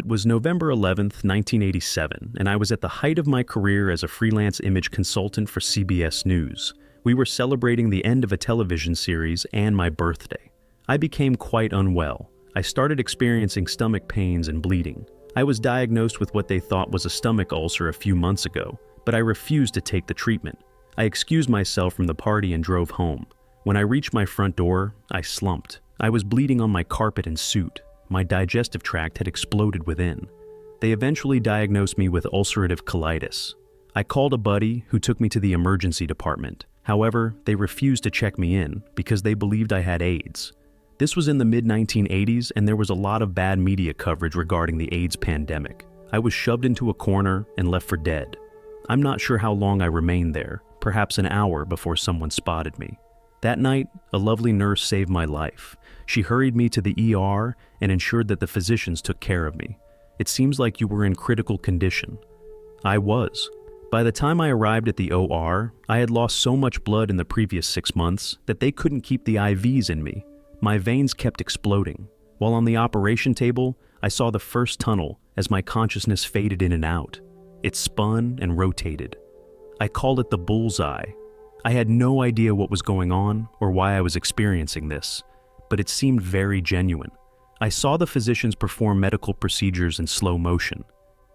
was November 11th, 1987, and I was at the height of my career as a freelance image consultant for CBS News. We were celebrating the end of a television series and my birthday. I became quite unwell. I started experiencing stomach pains and bleeding. I was diagnosed with what they thought was a stomach ulcer a few months ago, but I refused to take the treatment. I excused myself from the party and drove home. When I reached my front door, I slumped. I was bleeding on my carpet and suit. My digestive tract had exploded within. They eventually diagnosed me with ulcerative colitis. I called a buddy who took me to the emergency department. However, they refused to check me in because they believed I had AIDS. This was in the mid-1980s, and there was a lot of bad media coverage regarding the AIDS pandemic. I was shoved into a corner and left for dead. I'm not sure how long I remained there, perhaps an hour before someone spotted me. That night, a lovely nurse saved my life. She hurried me to the ER and ensured that the physicians took care of me. It seems like you were in critical condition. I was. By the time I arrived at the OR, I had lost so much blood in the previous 6 months that they couldn't keep the IVs in me. My veins kept exploding. While on the operation table, I saw the first tunnel as my consciousness faded in and out. It spun and rotated. I called it the bullseye. I had no idea what was going on or why I was experiencing this, but it seemed very genuine. I saw the physicians perform medical procedures in slow motion.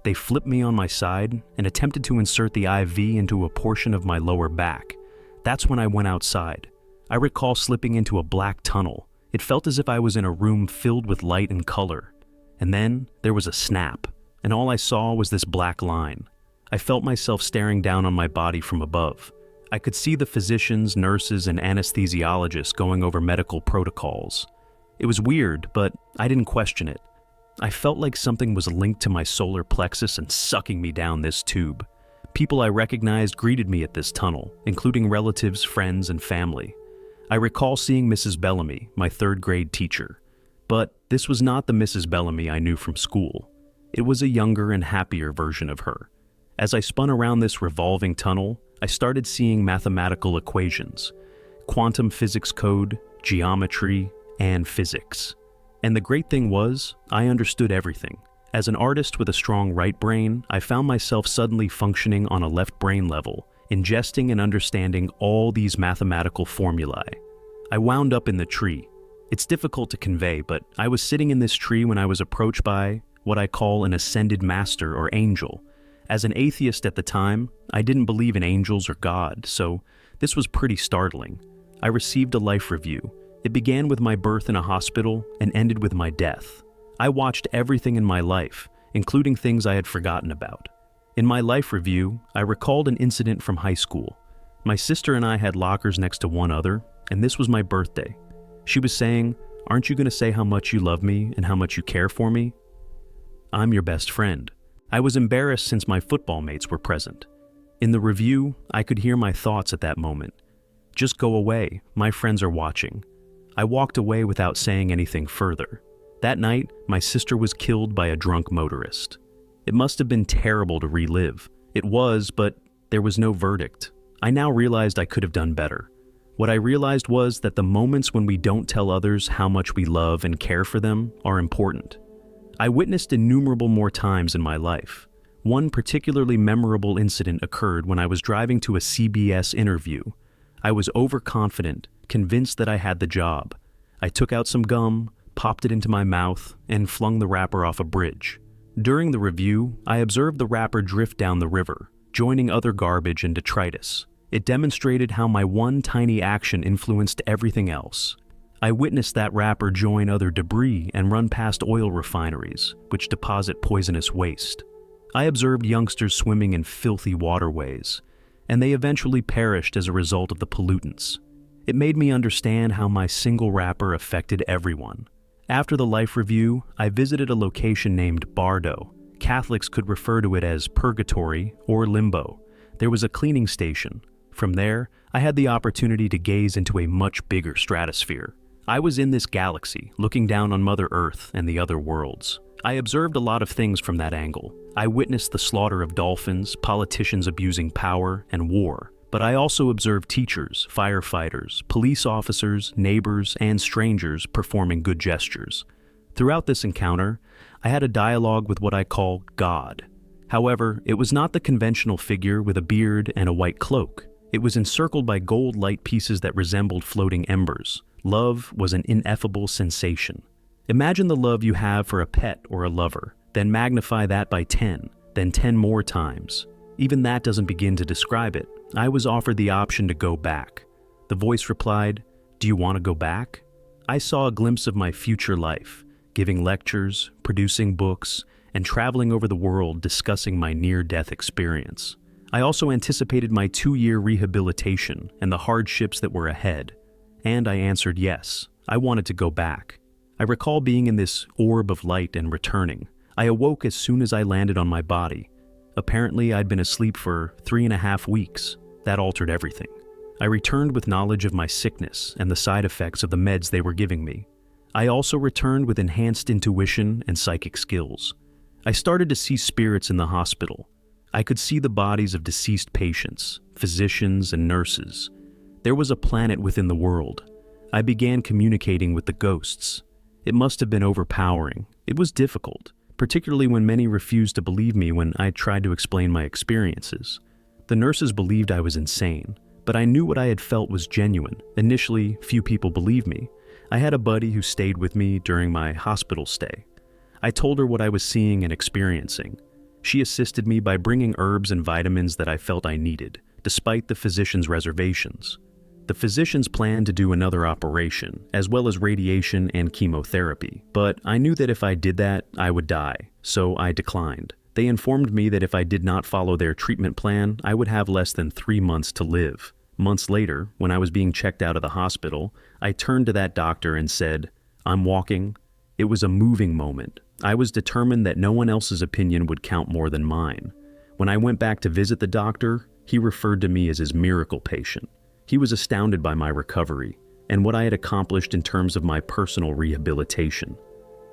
They flipped me on my side and attempted to insert the IV into a portion of my lower back. That's when I went outside. I recall slipping into a black tunnel. It felt as if I was in a room filled with light and color. And then there was a snap, and all I saw was this black line. I felt myself staring down on my body from above. I could see the physicians, nurses, and anesthesiologists going over medical protocols. It was weird, but I didn't question it. I felt like something was linked to my solar plexus and sucking me down this tube. People I recognized greeted me at this tunnel, including relatives, friends, and family. I recall seeing Mrs. Bellamy, my third-grade teacher. But this was not the Mrs. Bellamy I knew from school. It was a younger and happier version of her. As I spun around this revolving tunnel, I started seeing mathematical equations, quantum physics code, geometry, and physics. And the great thing was, I understood everything. As an artist with a strong right brain, I found myself suddenly functioning on a left brain level, ingesting and understanding all these mathematical formulae. I wound up in the tree. It's difficult to convey, but I was sitting in this tree when I was approached by what I call an ascended master or angel. As an atheist at the time, I didn't believe in angels or God, so this was pretty startling. I received a life review. It began with my birth in a hospital and ended with my death. I watched everything in my life, including things I had forgotten about. In my life review, I recalled an incident from high school. My sister and I had lockers next to one other, and this was my birthday. She was saying, "Aren't you going to say how much you love me and how much you care for me?" I'm your best friend. I was embarrassed since my football mates were present. In the review, I could hear my thoughts at that moment. Just go away, my friends are watching. I walked away without saying anything further. That night, my sister was killed by a drunk motorist. It must have been terrible to relive. It was, but there was no verdict. I now realized I could have done better. What I realized was that the moments when we don't tell others how much we love and care for them are important. I witnessed innumerable more times in my life. One particularly memorable incident occurred when I was driving to a CBS interview. I was overconfident, convinced that I had the job. I took out some gum, popped it into my mouth, and flung the wrapper off a bridge. During the review, I observed the wrapper drift down the river, joining other garbage and detritus. It demonstrated how my one tiny action influenced everything else. I witnessed that wrapper join other debris and run past oil refineries, which deposit poisonous waste. I observed youngsters swimming in filthy waterways, and they eventually perished as a result of the pollutants. It made me understand how my single wrapper affected everyone. After the life review, I visited a location named Bardo. Catholics could refer to it as purgatory or limbo. There was a cleaning station. From there, I had the opportunity to gaze into a much bigger stratosphere. I was in this galaxy, looking down on Mother Earth and the other worlds. I observed a lot of things from that angle. I witnessed the slaughter of dolphins, politicians abusing power, and war. But I also observed teachers, firefighters, police officers, neighbors, and strangers performing good gestures. Throughout this encounter, I had a dialogue with what I call God. However, it was not the conventional figure with a beard and a white cloak. It was encircled by gold light pieces that resembled floating embers. Love was an ineffable sensation. Imagine the love you have for a pet or a lover, then magnify that by 10, then 10 more times. Even that doesn't begin to describe it. I was offered the option to go back. The voice replied, "Do you want to go back?" I saw a glimpse of my future life, giving lectures, producing books, and traveling over the world discussing my near-death experience. I also anticipated my 2-year rehabilitation and the hardships that were ahead. And I answered yes, I wanted to go back. I recall being in this orb of light and returning. I awoke as soon as I landed on my body. Apparently, I'd been asleep for 3.5 weeks. That altered everything. I returned with knowledge of my sickness and the side effects of the meds they were giving me. I also returned with enhanced intuition and psychic skills. I started to see spirits in the hospital. I could see the bodies of deceased patients, physicians, and nurses. There was a planet within the world. I began communicating with the ghosts. It must have been overpowering. It was difficult, particularly when many refused to believe me when I tried to explain my experiences. The nurses believed I was insane, but I knew what I had felt was genuine. Initially, few people believed me. I had a buddy who stayed with me during my hospital stay. I told her what I was seeing and experiencing. She assisted me by bringing herbs and vitamins that I felt I needed, despite the physician's reservations. The physicians planned to do another operation, as well as radiation and chemotherapy, but I knew that if I did that, I would die, so I declined. They informed me that if I did not follow their treatment plan, I would have less than 3 months to live. Months later, when I was being checked out of the hospital, I turned to that doctor and said, "I'm walking." It was a moving moment. I was determined that no one else's opinion would count more than mine. When I went back to visit the doctor, he referred to me as his miracle patient. He was astounded by my recovery and what I had accomplished in terms of my personal rehabilitation.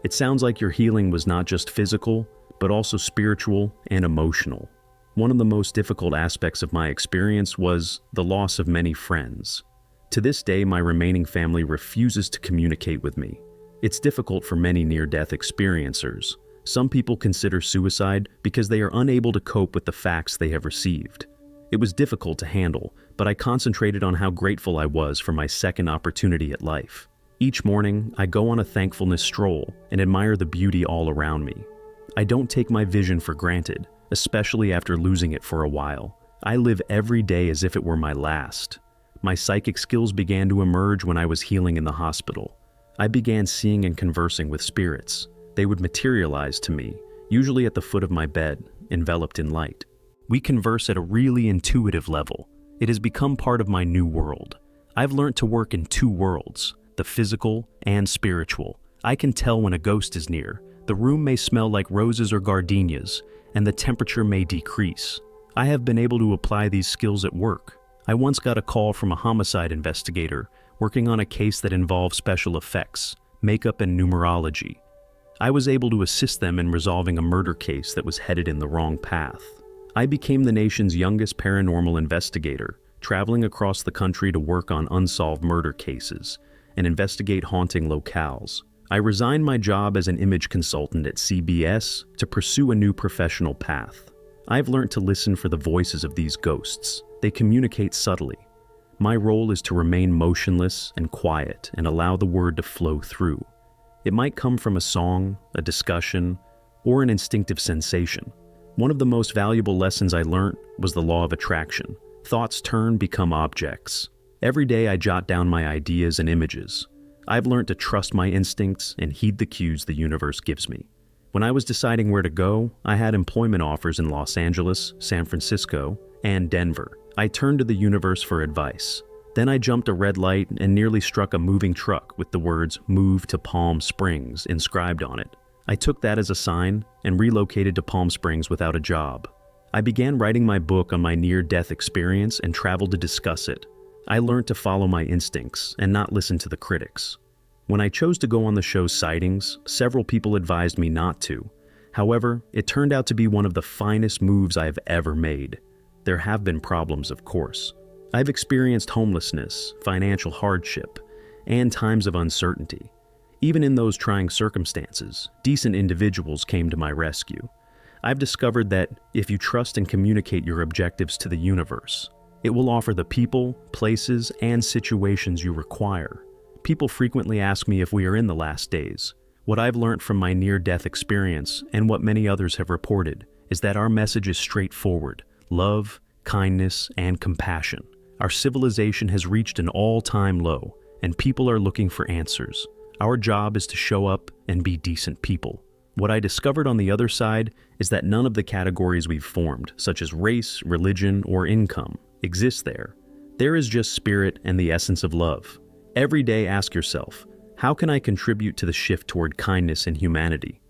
It sounds like your healing was not just physical, but also spiritual and emotional. One of the most difficult aspects of my experience was the loss of many friends. To this day, my remaining family refuses to communicate with me. It's difficult for many near-death experiencers. Some people consider suicide because they are unable to cope with the facts they have received. It was difficult to handle, but I concentrated on how grateful I was for my second opportunity at life. Each morning, I go on a thankfulness stroll and admire the beauty all around me. I don't take my vision for granted, especially after losing it for a while. I live every day as if it were my last. My psychic skills began to emerge when I was healing in the hospital. I began seeing and conversing with spirits. They would materialize to me, usually at the foot of my bed, enveloped in light. We converse at a really intuitive level. It has become part of my new world. I've learned to work in 2 worlds, the physical and spiritual. I can tell when a ghost is near. The room may smell like roses or gardenias, and the temperature may decrease. I have been able to apply these skills at work. I once got a call from a homicide investigator working on a case that involved special effects, makeup, and numerology. I was able to assist them in resolving a murder case that was headed in the wrong path. I became the nation's youngest paranormal investigator, traveling across the country to work on unsolved murder cases and investigate haunting locales. I resigned my job as an image consultant at CBS to pursue a new professional path. I've learned to listen for the voices of these ghosts. They communicate subtly. My role is to remain motionless and quiet and allow the word to flow through. It might come from a song, a discussion, or an instinctive sensation. One of the most valuable lessons I learned was the law of attraction. Thoughts become objects. Every day I jot down my ideas and images. I've learned to trust my instincts and heed the cues the universe gives me. When I was deciding where to go, I had employment offers in Los Angeles, San Francisco, and Denver. I turned to the universe for advice. Then I jumped a red light and nearly struck a moving truck with the words "Move to Palm Springs" inscribed on it. I took that as a sign and relocated to Palm Springs without a job. I began writing my book on my near-death experience and traveled to discuss it. I learned to follow my instincts and not listen to the critics. When I chose to go on the show's sightings, several people advised me not to. However, it turned out to be one of the finest moves I have ever made. There have been problems, of course. I've experienced homelessness, financial hardship, and times of uncertainty. Even in those trying circumstances, decent individuals came to my rescue. I've discovered that if you trust and communicate your objectives to the universe, it will offer the people, places, and situations you require. People frequently ask me if we are in the last days. What I've learned from my near-death experience, and what many others have reported, is that our message is straightforward: love, kindness, and compassion. Our civilization has reached an all-time low, and people are looking for answers. Our job is to show up and be decent people. What I discovered on the other side is that none of the categories we've formed, such as race, religion, or income, exist there. There is just spirit and the essence of love. Every day ask yourself, how can I contribute to the shift toward kindness and humanity?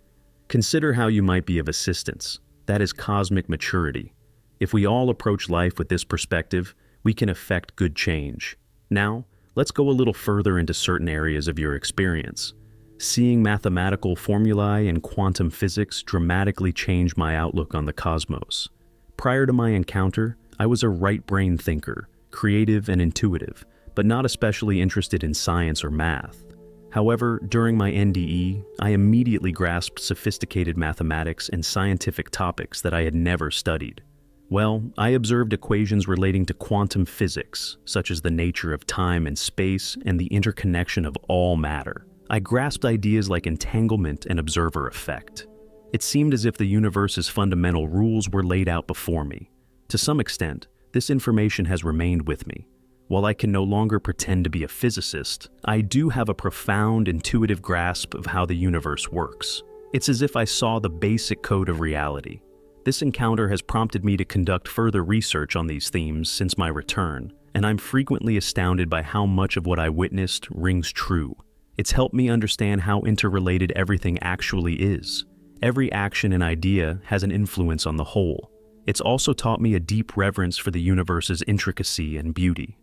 Consider how you might be of assistance. That is cosmic maturity. If we all approach life with this perspective, we can effect good change. Now, let's go a little further into certain areas of your experience. Seeing mathematical formulae and quantum physics dramatically changed my outlook on the cosmos. Prior to my encounter, I was a right-brain thinker, creative and intuitive, but not especially interested in science or math. However, during my NDE, I immediately grasped sophisticated mathematics and scientific topics that I had never studied. Well, I observed equations relating to quantum physics, such as the nature of time and space and the interconnection of all matter. I grasped ideas like entanglement and observer effect. It seemed as if the universe's fundamental rules were laid out before me. To some extent, this information has remained with me. While I can no longer pretend to be a physicist, I do have a profound intuitive grasp of how the universe works. It's as if I saw the basic code of reality. This encounter has prompted me to conduct further research on these themes since my return, and I'm frequently astounded by how much of what I witnessed rings true. It's helped me understand how interrelated everything actually is. Every action and idea has an influence on the whole. It's also taught me a deep reverence for the universe's intricacy and beauty.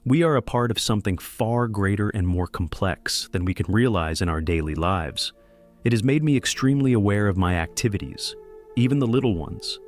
We are a part of something far greater and more complex than we can realize in our daily lives. It has made me extremely aware of my activities, even the little ones.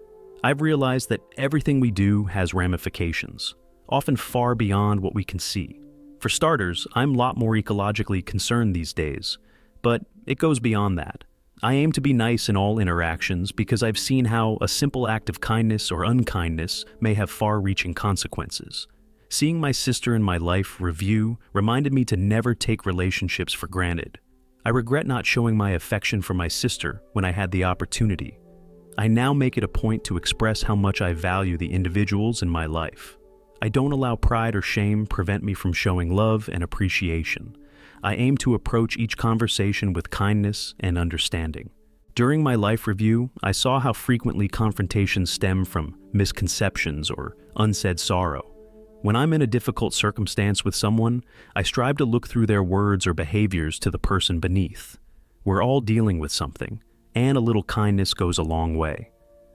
I've realized that everything we do has ramifications, often far beyond what we can see. For starters, I'm a lot more ecologically concerned these days, but it goes beyond that. I aim to be nice in all interactions because I've seen how a simple act of kindness or unkindness may have far-reaching consequences. Seeing my sister in my life review reminded me to never take relationships for granted. I regret not showing my affection for my sister when I had the opportunity. I now make it a point to express how much I value the individuals in my life. I don't allow pride or shame prevent me from showing love and appreciation. I aim to approach each conversation with kindness and understanding. During my life review, I saw how frequently confrontations stem from misconceptions or unsaid sorrow. When I'm in a difficult circumstance with someone, I strive to look through their words or behaviors to the person beneath. We're all dealing with something, and a little kindness goes a long way.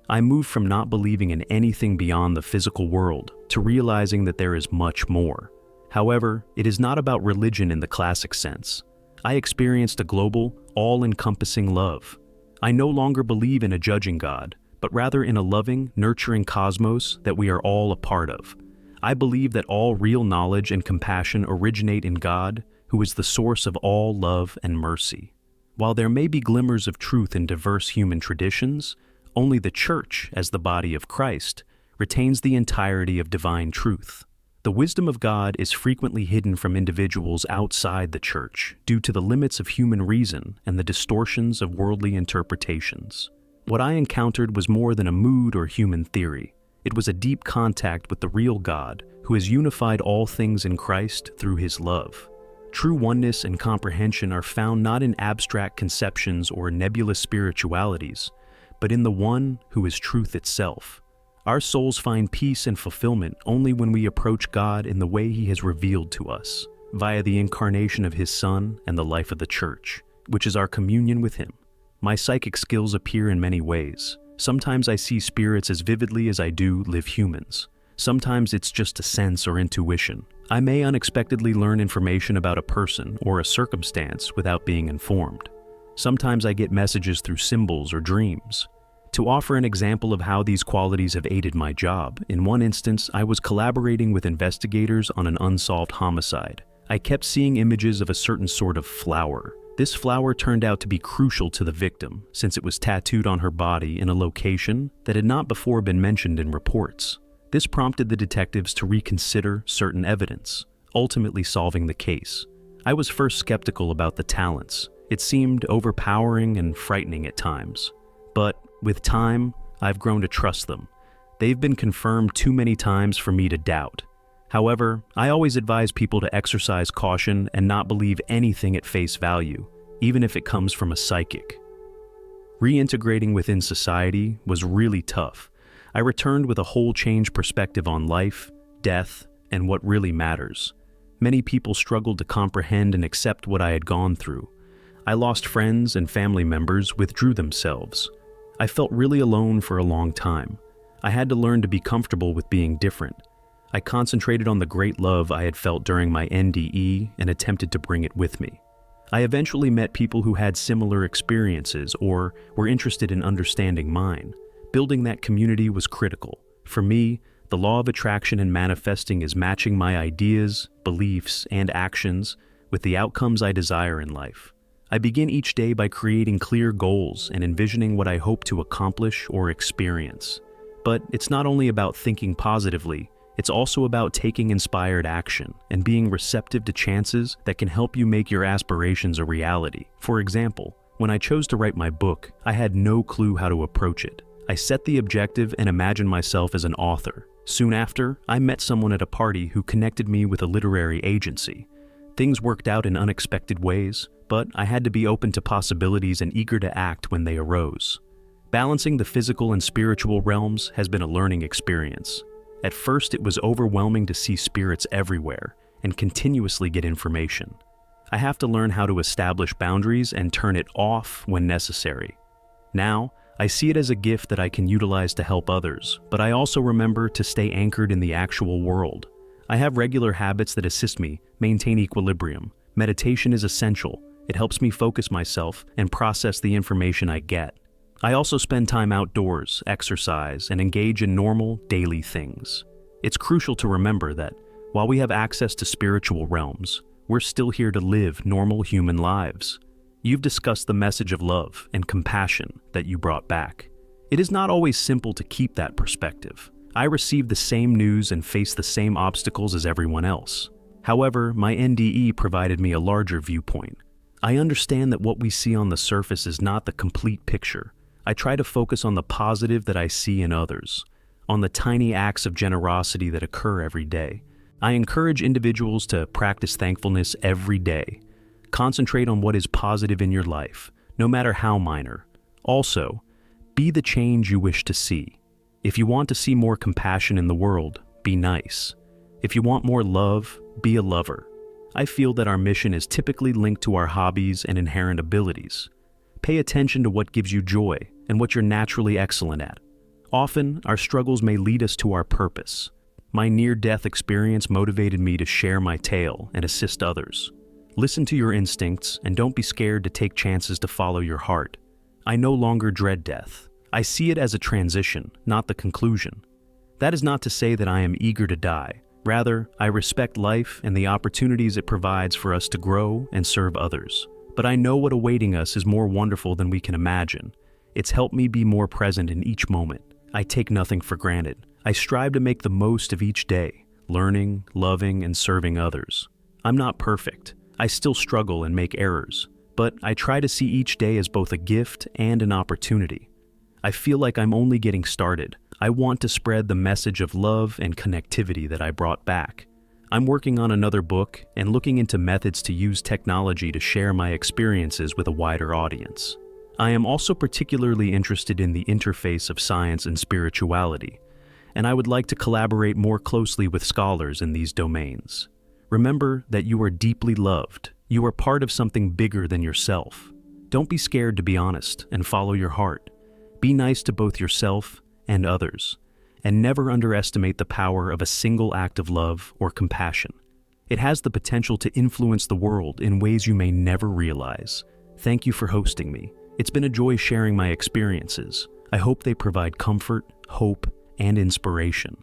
I moved from not believing in anything beyond the physical world to realizing that there is much more. However, it is not about religion in the classic sense. I experienced a global, all-encompassing love. I no longer believe in a judging God, but rather in a loving, nurturing cosmos that we are all a part of. I believe that all real knowledge and compassion originate in God, who is the source of all love and mercy. While there may be glimmers of truth in diverse human traditions, only the Church, as the body of Christ, retains the entirety of divine truth. The wisdom of God is frequently hidden from individuals outside the Church due to the limits of human reason and the distortions of worldly interpretations. What I encountered was more than a mood or human theory. It was a deep contact with the real God, who has unified all things in Christ through his love. True oneness and comprehension are found not in abstract conceptions or nebulous spiritualities, but in the one who is truth itself. Our souls find peace and fulfillment only when we approach God in the way he has revealed to us, via the incarnation of his Son and the life of the Church, which is our communion with him. My psychic skills appear in many ways. Sometimes I see spirits as vividly as I do live humans. Sometimes it's just a sense or intuition. I may unexpectedly learn information about a person or a circumstance without being informed. Sometimes I get messages through symbols or dreams. To offer an example of how these qualities have aided my job, in one instance, I was collaborating with investigators on an unsolved homicide. I kept seeing images of a certain sort of flower, This flower turned out to be crucial to the victim, since it was tattooed on her body in a location that had not before been mentioned in reports. This prompted the detectives to reconsider certain evidence, ultimately solving the case. I was first skeptical about the talents. It seemed overpowering and frightening at times. But with time, I've grown to trust them. They've been confirmed too many times for me to doubt. However, I always advise people to exercise caution and not believe anything at face value, even if it comes from a psychic. Reintegrating within society was really tough. I returned with a whole changed perspective on life, death, and what really matters. Many people struggled to comprehend and accept what I had gone through. I lost friends and family members withdrew themselves. I felt really alone for a long time. I had to learn to be comfortable with being different. I concentrated on the great love I had felt during my NDE and attempted to bring it with me. I eventually met people who had similar experiences or were interested in understanding mine. Building that community was critical. For me, the law of attraction and manifesting is matching my ideas, beliefs, and actions with the outcomes I desire in life. I begin each day by creating clear goals and envisioning what I hope to accomplish or experience. But it's not only about thinking positively, it's also about taking inspired action and being receptive to chances that can help you make your aspirations a reality. For example, when I chose to write my book, I had no clue how to approach it. I set the objective and imagined myself as an author. Soon after, I met someone at a party who connected me with a literary agency. Things worked out in unexpected ways, but I had to be open to possibilities and eager to act when they arose. Balancing the physical and spiritual realms has been a learning experience. At first, it was overwhelming to see spirits everywhere and continuously get information. I have to learn how to establish boundaries and turn it off when necessary. Now, I see it as a gift that I can utilize to help others, but I also remember to stay anchored in the actual world. I have regular habits that assist me maintain equilibrium. Meditation is essential. It helps me focus myself and process the information I get. I also spend time outdoors, exercise, and engage in normal, daily things. It's crucial to remember that while we have access to spiritual realms, we're still here to live normal human lives. You've discussed the message of love and compassion that you brought back. It is not always simple to keep that perspective. I receive the same news and face the same obstacles as everyone else. However, my NDE provided me a larger viewpoint. I understand that what we see on the surface is not the complete picture. I try to focus on the positive that I see in others, on the tiny acts of generosity that occur every day. I encourage individuals to practice thankfulness every day. Concentrate on what is positive in your life, no matter how minor. Also, be the change you wish to see. If you want to see more compassion in the world, be nice. If you want more love, be a lover. I feel that our mission is typically linked to our hobbies and inherent abilities. Pay attention to what gives you joy and what you're naturally excellent at. Often, our struggles may lead us to our purpose. My near-death experience motivated me to share my tale and assist others. Listen to your instincts and don't be scared to take chances to follow your heart. I no longer dread death. I see it as a transition, not the conclusion. That is not to say that I am eager to die. Rather, I respect life and the opportunities it provides for us to grow and serve others. But I know what awaiting us is more wonderful than we can imagine. It's helped me be more present in each moment. I take nothing for granted. I strive to make the most of each day, learning, loving, and serving others. I'm not perfect. I still struggle and make errors, but I try to see each day as both a gift and an opportunity. I feel like I'm only getting started. I want to spread the message of love and connectivity that I brought back. I'm working on another book and looking into methods to use technology to share my experiences with a wider audience. I am also particularly interested in the interface of science and spirituality, and I would like to collaborate more closely with scholars in these domains. Remember that you are deeply loved. You are part of something bigger than yourself. Don't be scared to be honest and follow your heart. Be nice to both yourself and others, and never underestimate the power of a single act of love or compassion. It has the potential to influence the world in ways you may never realize. Thank you for hosting me. It's been a joy sharing my experiences. I hope they provide comfort, hope, and inspiration.